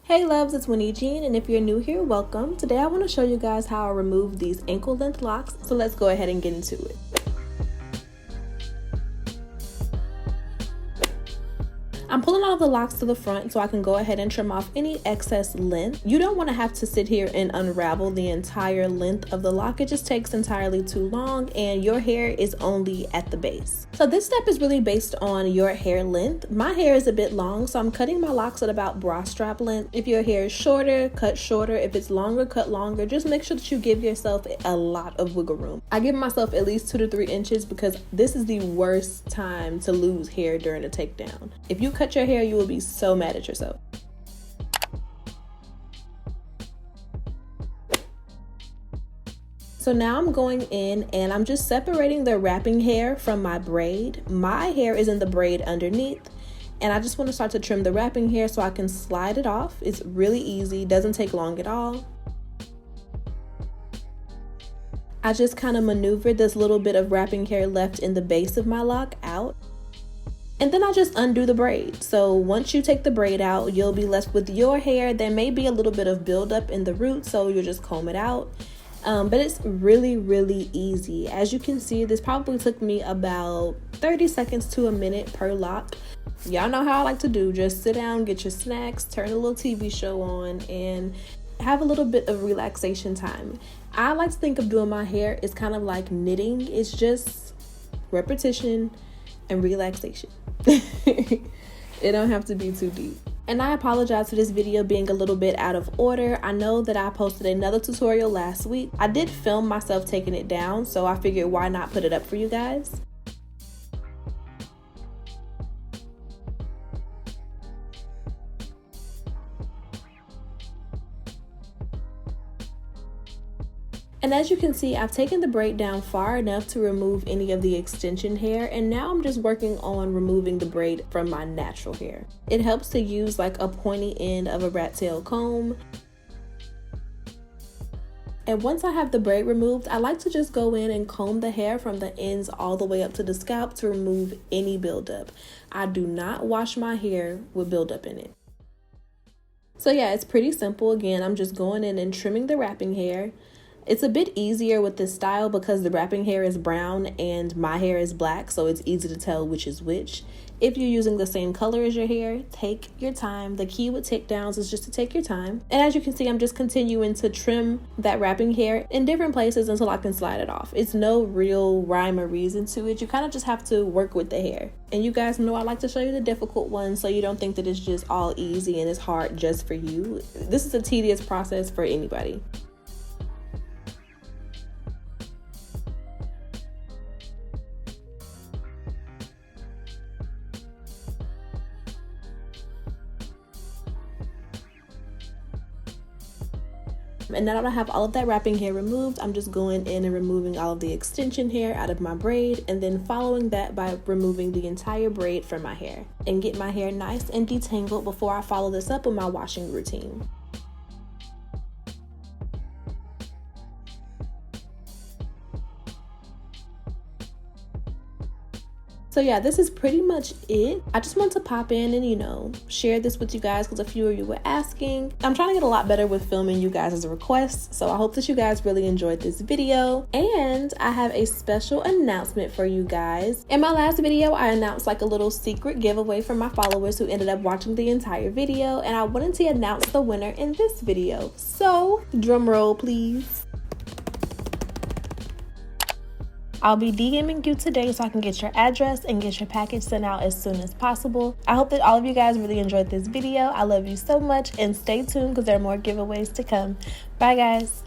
Hey loves, it's Wynne, and if you're new here, welcome. Today I want to show you guys how I remove these ankle length locks, so let's go ahead and get into it. I'm pulling all of the locks to the front so I can go ahead and trim off any excess length. You don't want to have to sit here and unravel the entire length of the lock. It just takes entirely too long and your hair is only at the base. So this step is really based on your hair length. My hair is a bit long, so I'm cutting my locks at about bra strap length. If your hair is shorter, cut shorter. If it's longer, cut longer. Just make sure that you give yourself a lot of wiggle room. I give myself at least 2 to 3 inches because this is the worst time to lose hair during a takedown. If you cut your hair, you will be so mad at yourself. So now I'm going in and I'm just separating the wrapping hair from my braid. My hair is in the braid underneath, and I just want to start to trim the wrapping hair so I can slide it off. It's really easy, doesn't take long at all. I just kind of maneuvered this little bit of wrapping hair left in the base of my lock out. And then I just undo the braid. So once you take the braid out, you'll be left with your hair. There may be a little bit of buildup in the root, so you'll just comb it out. But it's really easy. As you can see, this probably took me about 30 seconds to a minute per lock. Y'all know how I like to do. Just sit down, get your snacks, turn a little TV show on, and have a little bit of relaxation time. I like to think of doing my hair as kind of like knitting. It's just repetition and relaxation. It don't have to be too deep. And I apologize for this video being a little bit out of order. I know that I posted another tutorial last week. I did film myself taking it down, so I figured why not put it up for you guys. And as you can see, I've taken the braid down far enough to remove any of the extension hair, and now I'm just working on removing the braid from my natural hair. It helps to use like a pointy end of a rat tail comb. And once I have the braid removed, I like to just go in and comb the hair from the ends all the way up to the scalp to remove any buildup. I do not wash my hair with buildup in it. So yeah, it's pretty simple. Again, I'm just going in and trimming the wrapping hair. It's a bit easier with this style because the wrapping hair is brown and my hair is black, so it's easy to tell which is which. If you're using the same color as your hair, take your time. The key with takedowns is just to take your time. And as you can see, I'm just continuing to trim that wrapping hair in different places until I can slide it off. It's no real rhyme or reason to it. You kind of just have to work with the hair. And you guys know I like to show you the difficult ones so you don't think that it's just all easy and it's hard just for you. This is a tedious process for anybody. And now that I have all of that wrapping hair removed, I'm just going in and removing all of the extension hair out of my braid, and then following that by removing the entire braid from my hair and get my hair nice and detangled before I follow this up with my washing routine. So yeah, this is pretty much it. I just want to pop in and, share this with you guys because a few of you were asking. I'm trying to get a lot better with filming you guys as a request, so I hope that you guys really enjoyed this video. And I have a special announcement for you guys. In my last video, I announced like a little secret giveaway for my followers who ended up watching the entire video, and I wanted to announce the winner in this video. So, drum roll please. I'll be DMing you today so I can get your address and get your package sent out as soon as possible. I hope that all of you guys really enjoyed this video. I love you so much, and stay tuned because there are more giveaways to come. Bye guys.